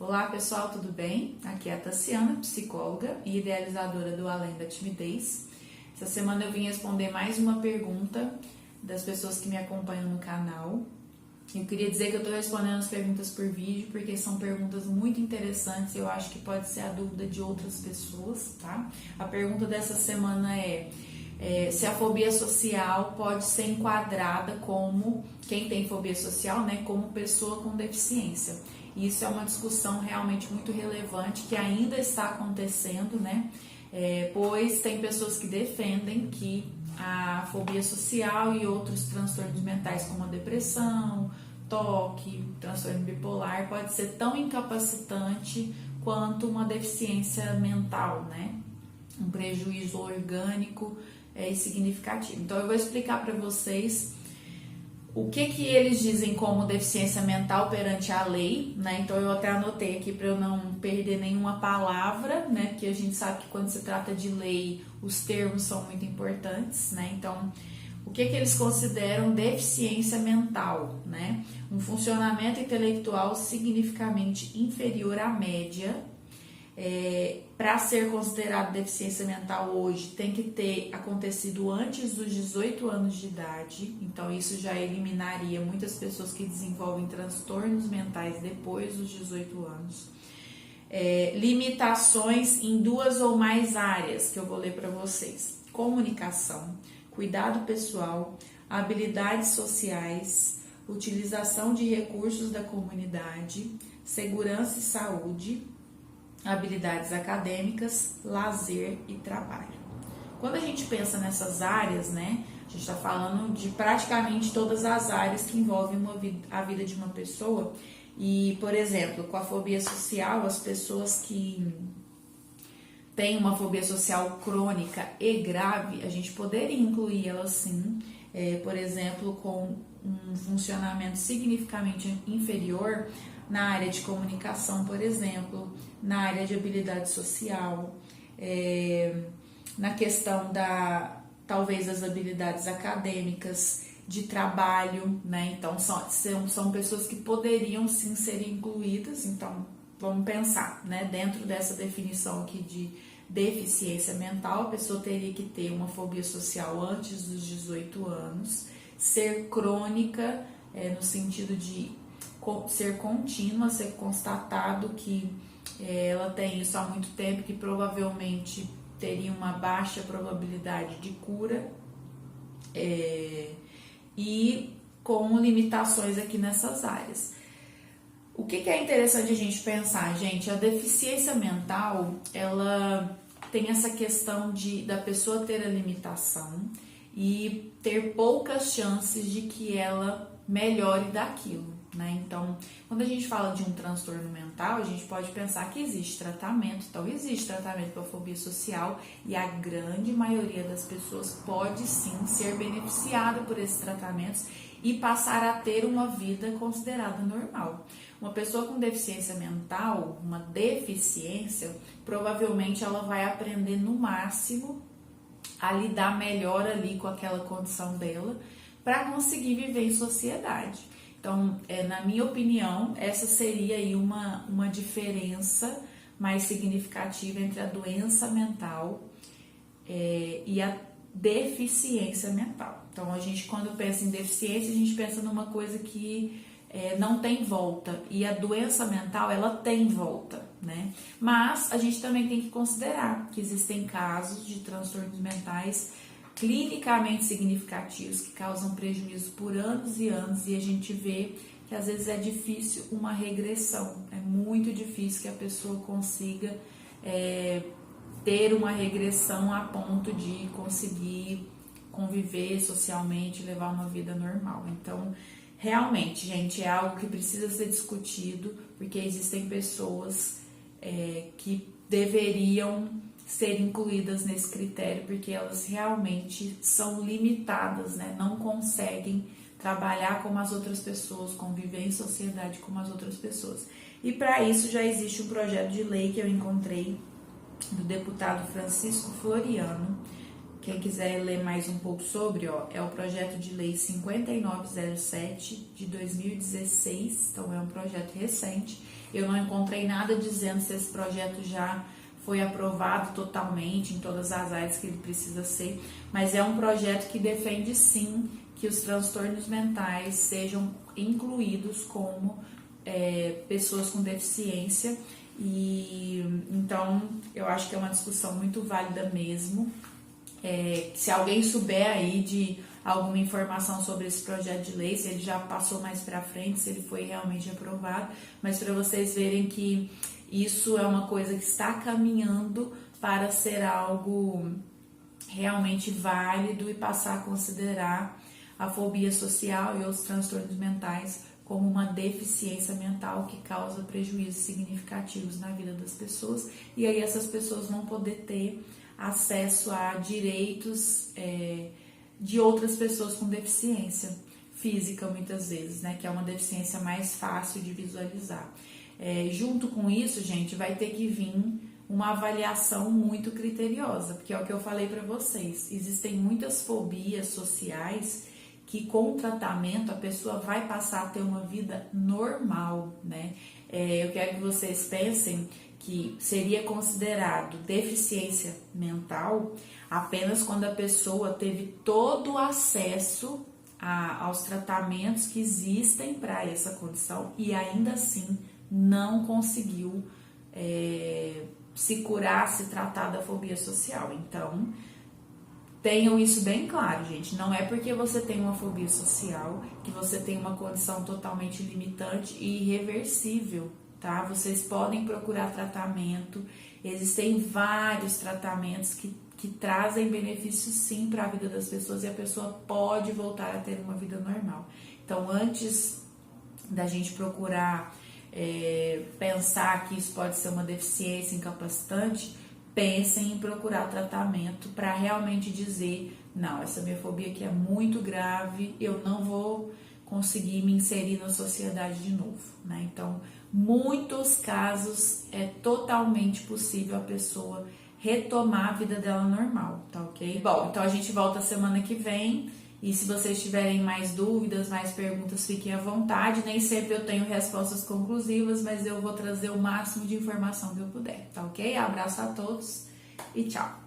Olá pessoal, tudo bem? Aqui é a Tassiana, psicóloga e idealizadora do Além da Timidez. Essa semana eu vim responder mais uma pergunta das pessoas que me acompanham no canal. Eu queria dizer que eu estou respondendo as perguntas por vídeo porque são perguntas muito interessantes e eu acho que pode ser a dúvida de outras pessoas, tá? A pergunta dessa semana é se a fobia social pode ser enquadrada como, quem tem fobia social, né, como pessoa com deficiência. Isso é uma discussão realmente muito relevante que ainda está acontecendo, né, pois tem pessoas que defendem que a fobia social e outros transtornos mentais como a depressão, toque, transtorno bipolar pode ser tão incapacitante quanto uma deficiência mental, né, um prejuízo orgânico e significativo. Então eu vou explicar para vocês o que eles dizem como deficiência mental perante a lei, né? Então eu até anotei aqui para eu não perder nenhuma palavra, né? Porque a gente sabe que quando se trata de lei, os termos são muito importantes, né? Então, o que eles consideram deficiência mental, né? Um funcionamento intelectual significativamente inferior à média. Para ser considerado deficiência mental hoje, tem que ter acontecido antes dos 18 anos de idade, então isso já eliminaria muitas pessoas que desenvolvem transtornos mentais depois dos 18 anos. Limitações em duas ou mais áreas, que eu vou ler para vocês: comunicação, cuidado pessoal, habilidades sociais, utilização de recursos da comunidade, segurança e saúde, habilidades acadêmicas, lazer e trabalho. Quando a gente pensa nessas áreas, né, a gente está falando de praticamente todas as áreas que envolvem a vida de uma pessoa. E, por exemplo, com a fobia social, as pessoas que têm uma fobia social crônica e grave, a gente poderia incluir elas sim, por exemplo, com um funcionamento significativamente inferior na área de comunicação, por exemplo, na área de habilidade social, na questão talvez das habilidades acadêmicas, de trabalho, né? Então são pessoas que poderiam sim ser incluídas. Então vamos pensar, né? Dentro dessa definição aqui de deficiência mental, a pessoa teria que ter uma fobia social antes dos 18 anos, ser crônica, no sentido de ser contínua, ser constatado que ela tem isso há muito tempo, que provavelmente teria uma baixa probabilidade de cura, e com limitações aqui nessas áreas. O que é interessante a gente pensar, gente? A deficiência mental, ela tem essa questão da pessoa ter a limitação e ter poucas chances de que ela melhore daquilo, né? Então, quando a gente fala de um transtorno mental, a gente pode pensar que existe tratamento. Então, existe tratamento para fobia social e a grande maioria das pessoas pode sim ser beneficiada por esses tratamentos e passar a ter uma vida considerada normal. Uma pessoa com deficiência mental, uma deficiência, provavelmente ela vai aprender no máximo a lidar melhor ali com aquela condição dela para conseguir viver em sociedade. Então, na minha opinião, essa seria aí uma diferença mais significativa entre a doença mental e a deficiência mental. Então, a gente, quando pensa em deficiência, a gente pensa numa coisa que não tem volta, e a doença mental, ela tem volta, né? Mas a gente também tem que considerar que existem casos de transtornos mentais clinicamente significativos que causam prejuízo por anos e anos, e a gente vê que às vezes é difícil uma regressão, é muito difícil que a pessoa consiga ter uma regressão a ponto de conseguir conviver socialmente, levar uma vida normal. Então, realmente, gente, é algo que precisa ser discutido, porque existem pessoas que deveriam ser incluídas nesse critério, porque elas realmente são limitadas, né? Não conseguem trabalhar como as outras pessoas, conviver em sociedade como as outras pessoas. E para isso já existe um projeto de lei que eu encontrei do deputado Francisco Floriano. Quem quiser ler mais um pouco sobre, é o projeto de lei 5907 de 2016, então é um projeto recente, Eu não encontrei nada dizendo se esse projeto já foi aprovado totalmente em todas as áreas que ele precisa ser, mas é um projeto que defende sim que os transtornos mentais sejam incluídos como pessoas com deficiência. E então eu acho que é uma discussão muito válida mesmo. Se alguém souber aí de alguma informação sobre esse projeto de lei, se ele já passou mais para frente, se ele foi realmente aprovado, mas para vocês verem que isso é uma coisa que está caminhando para ser algo realmente válido e passar a considerar a fobia social e outros transtornos mentais como uma deficiência mental que causa prejuízos significativos na vida das pessoas, e aí essas pessoas vão poder ter acesso a direitos de outras pessoas com deficiência física, muitas vezes, né, que é uma deficiência mais fácil de visualizar. Junto com isso, gente, vai ter que vir uma avaliação muito criteriosa, porque é o que eu falei para vocês, existem muitas fobias sociais que com o tratamento a pessoa vai passar a ter uma vida normal, né? Eu quero que vocês pensem que seria considerado deficiência mental apenas quando a pessoa teve todo o acesso aos tratamentos que existem para essa condição e ainda assim não conseguiu se curar, se tratar da fobia social. Então, tenham isso bem claro, gente. Não é porque você tem uma fobia social que você tem uma condição totalmente limitante e irreversível, tá? Vocês podem procurar tratamento. Existem vários tratamentos que trazem benefícios sim para a vida das pessoas e a pessoa pode voltar a ter uma vida normal. Então, antes da gente procurar pensar que isso pode ser uma deficiência incapacitante, pensem em procurar tratamento para realmente dizer, não, essa minha fobia aqui é muito grave, eu não vou conseguir me inserir na sociedade de novo, né? Então, muitos casos é totalmente possível a pessoa retomar a vida dela normal, tá ok? Bom, então a gente volta semana que vem. E se vocês tiverem mais dúvidas, mais perguntas, fiquem à vontade. Nem sempre eu tenho respostas conclusivas, mas eu vou trazer o máximo de informação que eu puder, tá ok? Abraço a todos e tchau!